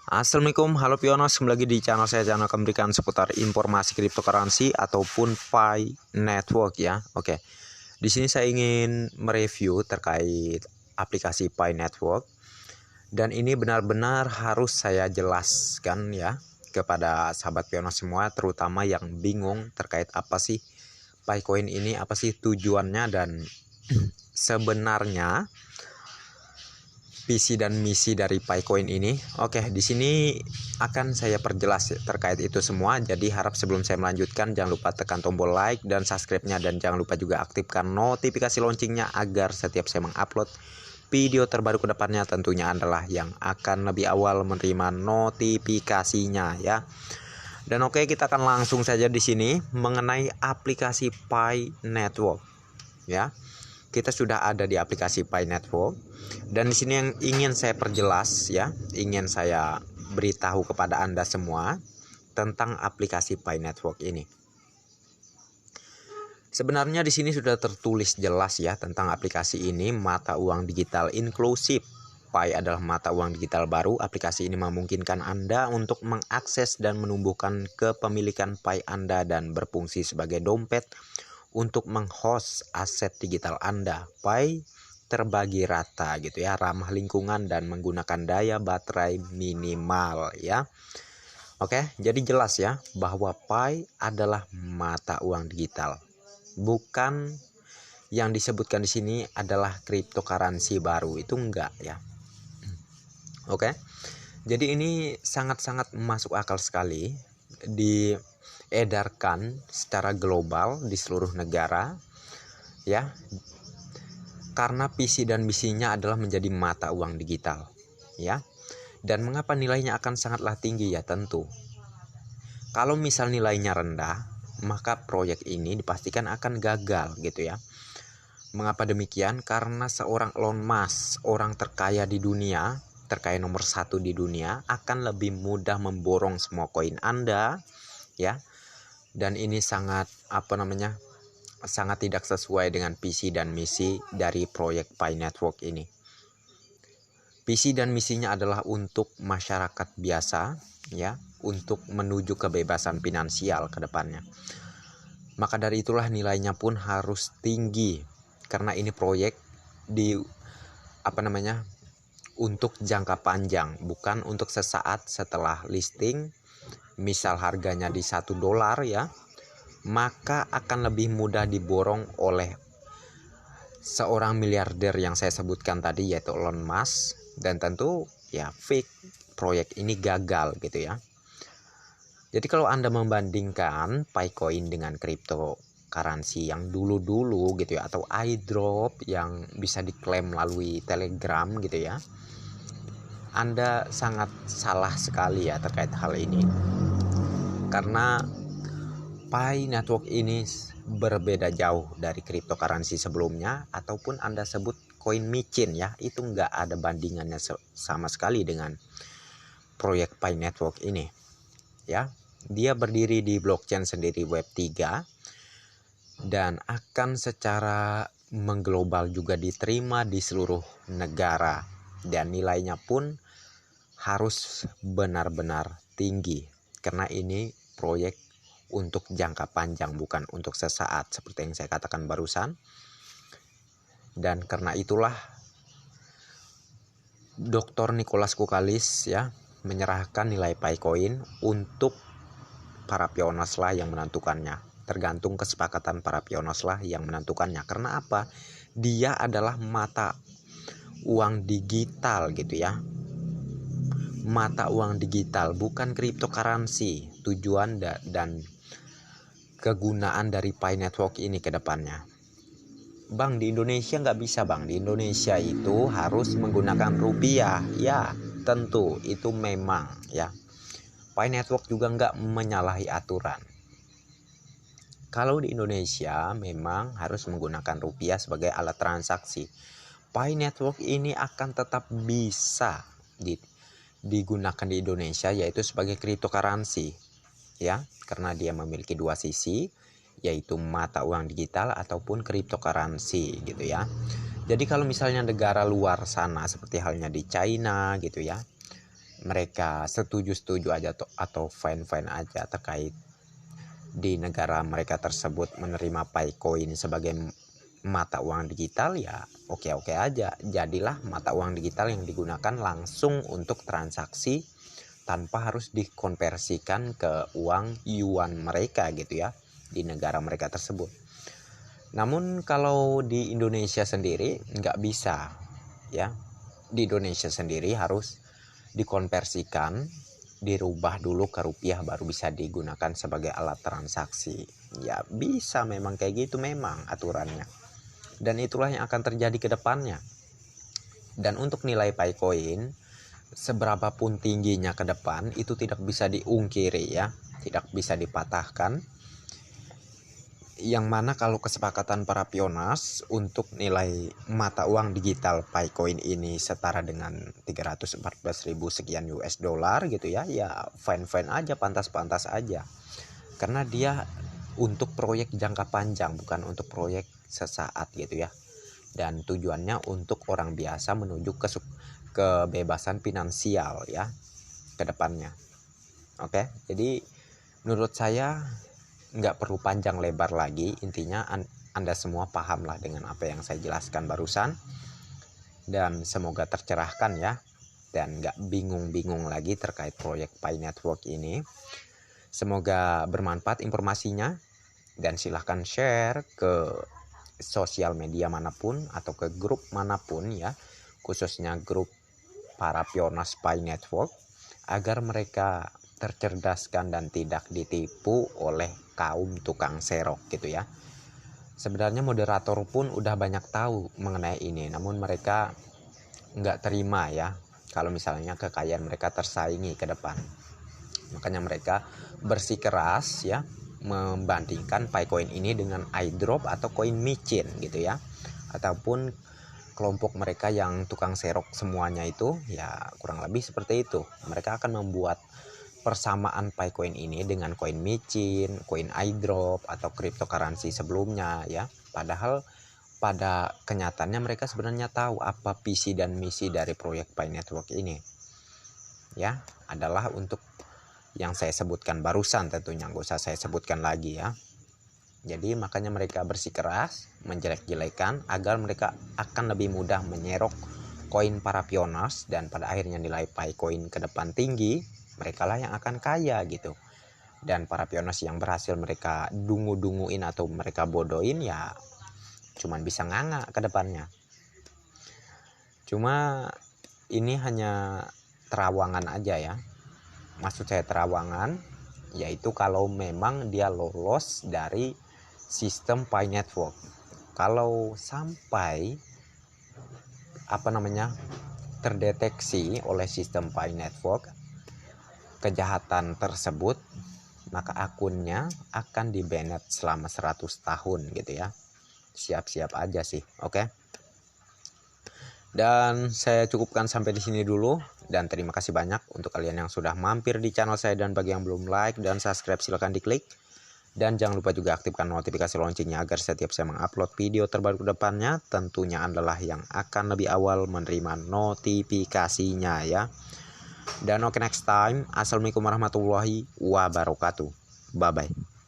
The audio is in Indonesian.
Assalamualaikum, halo Pionos, kembali lagi di channel saya. Channel akan memberikan seputar informasi cryptocurrency ataupun Pi Network ya. Oke, di sini saya ingin mereview terkait aplikasi Pi Network, dan ini benar-benar harus saya jelaskan ya kepada sahabat Pionos semua, terutama yang bingung terkait apa sih Picoin ini, apa sih tujuannya, dan sebenarnya visi dan misi dari Picoin ini. Oke, di sini akan saya perjelas terkait itu semua. Jadi harap sebelum saya melanjutkan, jangan lupa tekan tombol like dan subscribe-nya, dan jangan lupa juga aktifkan notifikasi loncengnya agar setiap saya mengupload video terbaru ke depannya tentunya adalah yang akan lebih awal menerima notifikasinya ya. Dan oke, kita akan langsung saja di sini mengenai aplikasi Pi Network ya. Kita sudah ada di aplikasi Pi Network, dan di sini yang ingin saya perjelas ya, ingin saya beritahu kepada Anda semua tentang aplikasi Pi Network ini. Sebenarnya di sini sudah tertulis jelas ya tentang aplikasi ini, mata uang digital inklusif. Pi adalah mata uang digital baru. Aplikasi ini memungkinkan Anda untuk mengakses dan menumbuhkan kepemilikan Pi Anda dan berfungsi sebagai dompet untuk menghost aset digital Anda. Pi terbagi rata gitu ya, ramah lingkungan dan menggunakan daya baterai minimal ya. Oke, jadi jelas ya bahwa Pi adalah mata uang digital. Bukan yang disebutkan di sini adalah cryptocurrency baru, itu enggak ya. Oke. Jadi ini sangat-sangat masuk akal sekali diedarkan secara global di seluruh negara ya, karena visi dan misinya adalah menjadi mata uang digital ya. Dan mengapa nilainya akan sangatlah tinggi ya? Tentu kalau misal nilainya rendah, maka proyek ini dipastikan akan gagal gitu ya. Mengapa demikian? Karena seorang Elon Musk, orang terkaya di dunia, terkaya nomor 1 di dunia, akan lebih mudah memborong semua koin Anda ya. Dan ini sangat sangat tidak sesuai dengan visi dan misi dari proyek Pi Network ini. Visi dan misinya adalah untuk masyarakat biasa ya, untuk menuju kebebasan finansial ke depannya. Maka dari itulah nilainya pun harus tinggi, karena ini proyek untuk jangka panjang, bukan untuk sesaat setelah listing. Misal harganya di $1 ya, maka akan lebih mudah diborong oleh seorang miliarder yang saya sebutkan tadi, yaitu Elon Musk. Dan tentu ya fake proyek ini gagal gitu ya. Jadi kalau Anda membandingkan Picoin dengan cryptocurrency yang dulu-dulu gitu ya, atau airdrop yang bisa diklaim melalui Telegram gitu ya, Anda sangat salah sekali ya terkait hal ini. Karena Pi Network ini berbeda jauh dari cryptocurrency sebelumnya, ataupun Anda sebut koin micin ya, itu nggak ada bandingannya sama sekali dengan proyek Pi Network ini ya. Dia berdiri di blockchain sendiri Web3 dan akan secara mengglobal juga diterima di seluruh negara, dan nilainya pun harus benar-benar tinggi karena ini proyek untuk jangka panjang, bukan untuk sesaat seperti yang saya katakan barusan. Dan karena itulah Dr. Nicholas Koukaliis ya menyerahkan nilai Picoin untuk para pionos lah yang menentukannya. Tergantung kesepakatan para pionos lah yang menentukannya. Karena apa? Dia adalah mata uang digital gitu ya. Mata uang digital, bukan cryptocurrency. Tujuan dan kegunaan dari Pi Network ini ke depannya. Bang, di Indonesia nggak bisa bang. Di Indonesia itu harus menggunakan rupiah. Ya, tentu itu memang ya. Pi Network juga nggak menyalahi aturan. Kalau di Indonesia memang harus menggunakan rupiah sebagai alat transaksi. Pi Network ini akan tetap bisa digunakan di Indonesia, yaitu sebagai cryptocurrency ya, karena dia memiliki dua sisi, yaitu mata uang digital ataupun cryptocurrency gitu ya. Jadi kalau misalnya negara luar sana seperti halnya di China gitu ya, mereka setuju-setuju aja atau fine-fine aja terkait di negara mereka tersebut menerima Picoin sebagai mata uang digital, ya oke-oke aja. Jadilah mata uang digital yang digunakan langsung untuk transaksi tanpa harus dikonversikan ke uang yuan mereka gitu ya di negara mereka tersebut. Namun kalau di Indonesia sendiri nggak bisa ya. Di Indonesia sendiri harus dikonversikan, dirubah dulu ke rupiah baru bisa digunakan sebagai alat transaksi. Ya bisa, memang kayak gitu memang aturannya. Dan itulah yang akan terjadi ke depannya. Dan untuk nilai Picoin, seberapapun tingginya ke depan itu tidak bisa diungkiri ya, tidak bisa dipatahkan. Yang mana kalau kesepakatan para pionas untuk nilai mata uang digital Picoin ini setara dengan 314.000 sekian US dollar gitu ya, ya fine-fine aja, pantas-pantas aja. Karena dia untuk proyek jangka panjang, bukan untuk proyek sesaat gitu ya. Dan tujuannya untuk orang biasa menuju kebebasan finansial ya ke depannya. Oke, jadi menurut saya nggak perlu panjang lebar lagi, intinya Anda semua paham lah dengan apa yang saya jelaskan barusan, dan semoga tercerahkan ya, dan nggak bingung-bingung lagi terkait proyek Pi Network ini. Semoga bermanfaat informasinya, dan silahkan share ke sosial media manapun atau ke grup manapun ya, khususnya grup para pionas Pi Network, agar mereka tercerdaskan dan tidak ditipu oleh kaum tukang serok gitu ya. Sebenarnya moderator pun udah banyak tahu mengenai ini, namun mereka nggak terima ya kalau misalnya kekayaan mereka tersaingi ke depan. Makanya mereka bersikeras ya membandingkan Picoin ini dengan iDrop atau koin micin gitu ya, ataupun kelompok mereka yang tukang serok semuanya itu ya kurang lebih seperti itu. Mereka akan membuat persamaan Picoin ini dengan koin micin, koin iDrop atau cryptocurrency sebelumnya ya. Padahal pada kenyataannya mereka sebenarnya tahu apa visi dan misi dari proyek Pi Network ini. Ya, adalah untuk yang saya sebutkan barusan, tentunya nggak usah saya sebutkan lagi ya. Jadi makanya mereka bersikeras menjelek-jelekan agar mereka akan lebih mudah menyerok koin para pionas, dan pada akhirnya nilai Picoin ke depan tinggi. Mereka lah yang akan kaya gitu. Dan para pionas yang berhasil mereka dungu-dunguin atau mereka bodohin ya cuman bisa nganga ke depannya. Cuma ini hanya terawangan aja ya. Maksud saya terawangan, yaitu kalau memang dia lolos dari sistem Pi Network. Kalau sampai terdeteksi oleh sistem Pi Network kejahatan tersebut, maka akunnya akan di-banned selama 100 tahun gitu ya. Siap-siap aja sih, oke? Dan saya cukupkan sampai di sini dulu, dan terima kasih banyak untuk kalian yang sudah mampir di channel saya, dan bagi yang belum like dan subscribe silahkan diklik. Dan jangan lupa juga aktifkan notifikasi loncengnya agar setiap saya mengupload video terbaru ke depannya, tentunya adalah yang akan lebih awal menerima notifikasinya ya. Dan oke, next time. Assalamualaikum warahmatullahi wabarakatuh. Bye bye.